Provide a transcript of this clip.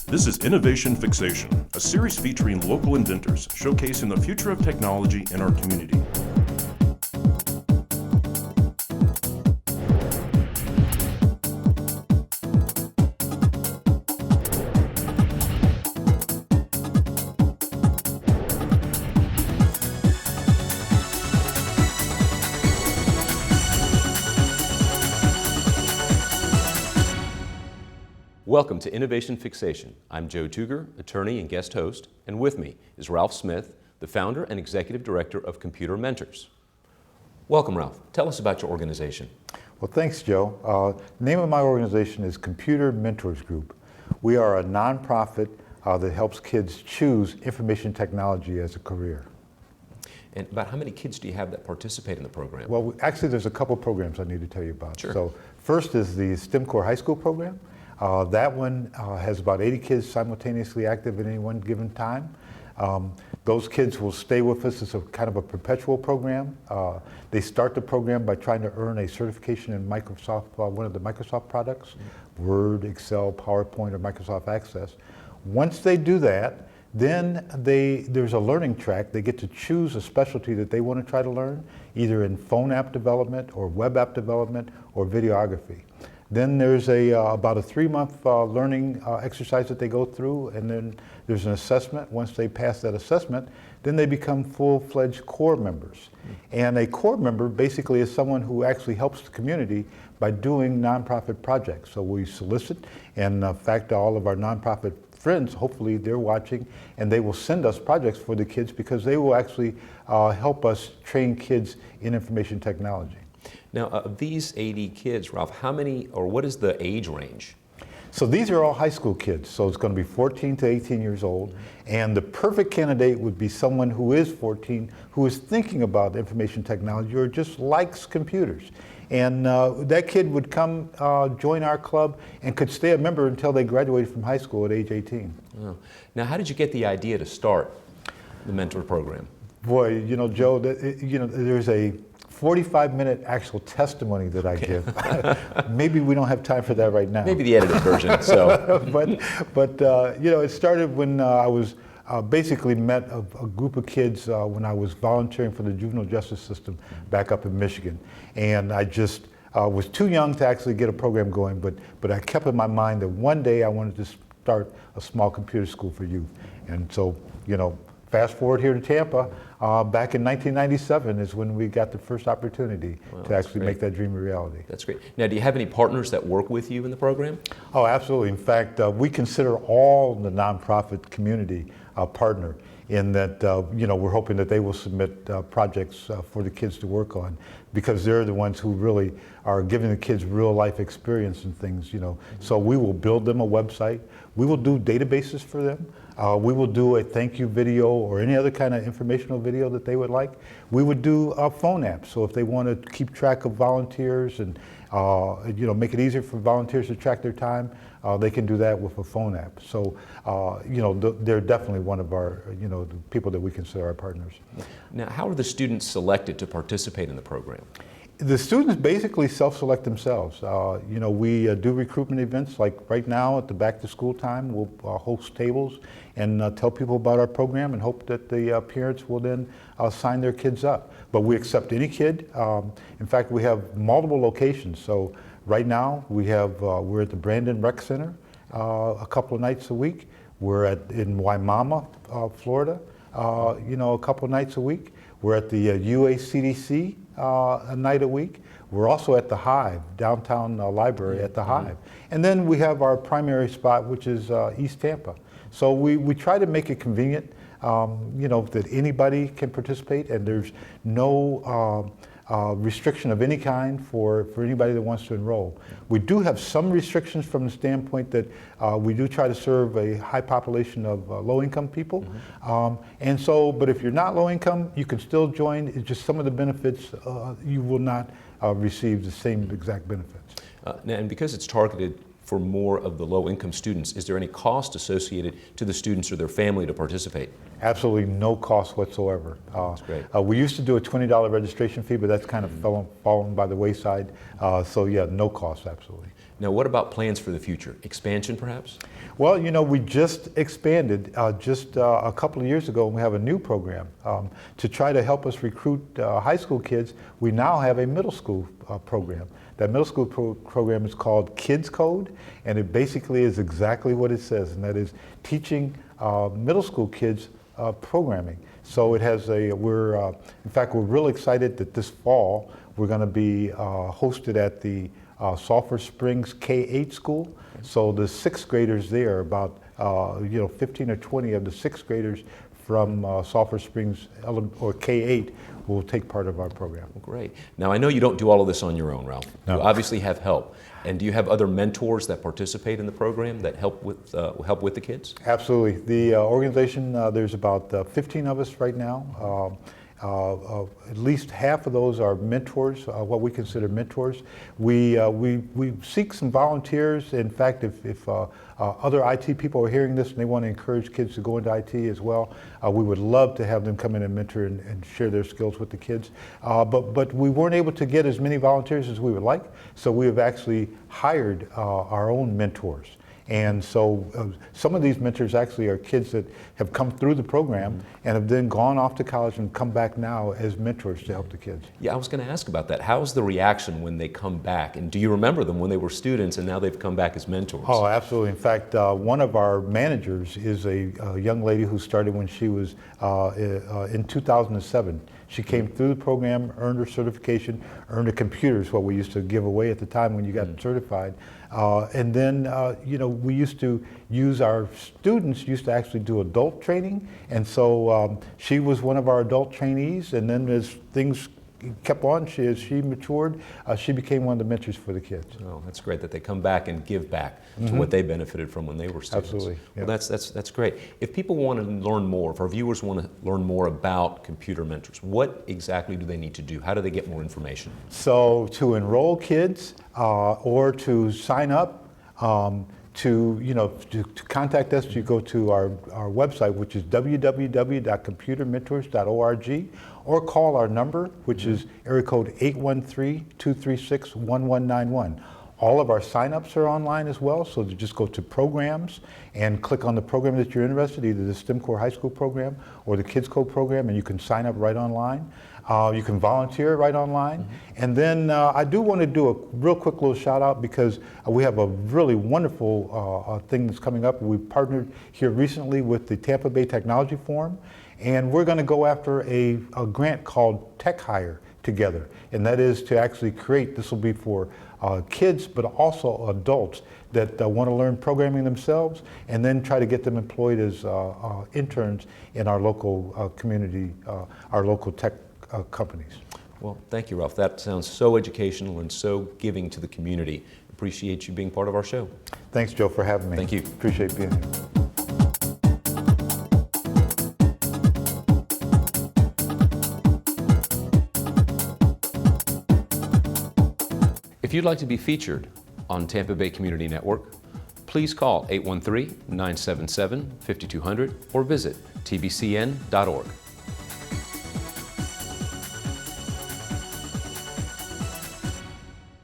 This is Innovation Fixation, a series featuring local inventors showcasing the future of technology in our community. Welcome to Innovation Fixation. I'm Joe Tuger, attorney and guest host, and with me is Ralph Smith, the founder and executive director of Computer Mentors. Welcome, Ralph. Tell us about your organization. Well, thanks, Joe. The name of my organization is Computer Mentors Group. We are a nonprofit that helps kids choose information technology as a career. And about how many kids do you have that participate in the program? Well, actually, there's a couple programs I need to tell you about. Sure. So first is the S.T.E.M Core High School program. That one has about 80 kids simultaneously active at any one given time. Those kids will stay with us as a kind of a perpetual program. They start the program by trying to earn a certification in Microsoft, one of the Microsoft products, Word, Excel, PowerPoint, or Microsoft Access. Once they do that, then there's a learning track. They get to choose a specialty that they want to try to learn, either in phone app development or web app development or videography. Then there's about a 3-month learning exercise that they go through, and then there's an assessment. Once they pass that assessment, then they become full-fledged core members. And a core member basically is someone who actually helps the community by doing nonprofit projects. So we solicit, and in fact, all of our nonprofit friends, hopefully they're watching, and they will send us projects for the kids because they will actually help us train kids in information technology. Now, of these 80 kids, Ralph, how many, or what is the age range? So these are all high school kids, so it's going to be 14 to 18 years old, and the perfect candidate would be someone who is 14, who is thinking about information technology or just likes computers. And that kid would come join our club and could stay a member until they graduated from high school at age 18. Oh. Now, how did you get the idea to start the mentor program? Boy, you know, Joe, there's a 45-minute actual testimony that I give. Maybe we don't have time for that right now. Maybe the edited version. So, but you know, it started when I was basically met a group of kids when I was volunteering for the juvenile justice system back up in Michigan, and I just was too young to actually get a program going. But I kept in my mind that one day I wanted to start a small computer school for youth, and so you know. Fast forward here to Tampa, back in 1997 is when we got the first opportunity to actually make that dream a reality. That's great. Now, do you have any partners that work with you in the program? Oh, absolutely. In fact, we consider all the nonprofit community a partner in that, you know, we're hoping that they will submit projects for the kids to work on because they're the ones who really are giving the kids real life experience and things, you know. So we will build them a website. We will do databases for them. We will do a thank you video or any other kind of informational video that they would like. We would do phone apps. So if they want to keep track of volunteers and you know, make it easier for volunteers to track their time, they can do that with a phone app. So you know, they're definitely one of our, you know, the people that we consider our partners. Now, how are the students selected to participate in the program? The students basically self-select themselves. You know, we do recruitment events like right now at the back to school time. We'll host tables and tell people about our program and hope that the parents will then sign their kids up. But we accept any kid. In fact, we have multiple locations. So right now we're at the Brandon Rec Center a couple of nights a week. We're in Waimama, Florida, you know, a couple of nights a week. We're at the UACDC a night a week. We're also at the Hive, downtown library at the Hive. And then we have our primary spot, which is East Tampa. So we try to make it convenient, you know, that anybody can participate, and there's no restriction of any kind for anybody that wants to enroll. We do have some restrictions from the standpoint that we do try to serve a high population of low-income people. And so, but if you're not low-income, you can still join. It's just some of the benefits, you will not receive the same exact benefits. Now, and because it's targeted for more of the low-income students, is there any cost associated to the students or their family to participate? Absolutely no cost whatsoever. That's great. We used to do a $20 registration fee, but that's kind of fallen by the wayside. So yeah, no cost, absolutely. Now, what about plans for the future? Expansion, perhaps? Well, we just expanded just a couple of years ago, and we have a new program. To try to help us recruit high school kids, we now have a middle school program. That middle school program is called Kids Code, and it basically is exactly what it says, and that is teaching middle school kids programming. So it has in fact, we're really excited that this fall we're going to be hosted at the Sulphur Springs K-8 school. So the sixth graders there, about 15 or 20 of the sixth graders from Sulphur Springs or K-8 will take part of our program. Well, great. Now, I know you don't do all of this on your own, Ralph. No. You obviously have help. And do you have other mentors that participate in the program that help with the kids? Absolutely. The organization, there's about 15 of us right now. At least half of those are mentors, what we consider mentors. We seek some volunteers. In fact, if other IT people are hearing this and they want to encourage kids to go into IT as well, we would love to have them come in and mentor and share their skills with the kids. But we weren't able to get as many volunteers as we would like, so we have actually hired our own mentors. And so some of these mentors actually are kids that have come through the program and have then gone off to college and come back now as mentors to help the kids. Yeah, I was going to ask about that. How's the reaction when they come back? And do you remember them when they were students and now they've come back as mentors? Oh, absolutely. In fact, one of our managers is a young lady who started when she was in 2007. She came through the program, earned her certification, earned a computer, is what we used to give away at the time when you got certified. And then, we used to use our students used to actually do adult training. And so she was one of our adult trainees. And then as things kept on, as she matured, she became one of the mentors for the kids. Oh, that's great that they come back and give back to what they benefited from when they were students. Absolutely. Yeah. Well, that's great. If people want to learn more, if our viewers want to learn more about Computer Mentors, what exactly do they need to do? How do they get more information? So to enroll kids or to sign up, to contact us, you go to our website, which is www.computermentors.org, or call our number, which is area code 813-236-1191. All of our sign-ups are online as well, so you just go to programs and click on the program that you're interested in, either the STEM Core High School program or the Kids Code program, and you can sign up right online. You can volunteer right online. And then I do want to do a real quick little shout out because we have a really wonderful thing that's coming up. We partnered here recently with the Tampa Bay Technology Forum, and we're going to go after a grant called Tech Hire together. And that is to actually create, this will be for kids, but also adults that want to learn programming themselves and then try to get them employed as interns in our local community, our local tech companies. Well, thank you, Ralph. That sounds so educational and so giving to the community. Appreciate you being part of our show. Thanks, Joe, for having me. Thank you. Appreciate being here. If you'd like to be featured on Tampa Bay Community Network, please call 813-977-5200 or visit tbcn.org.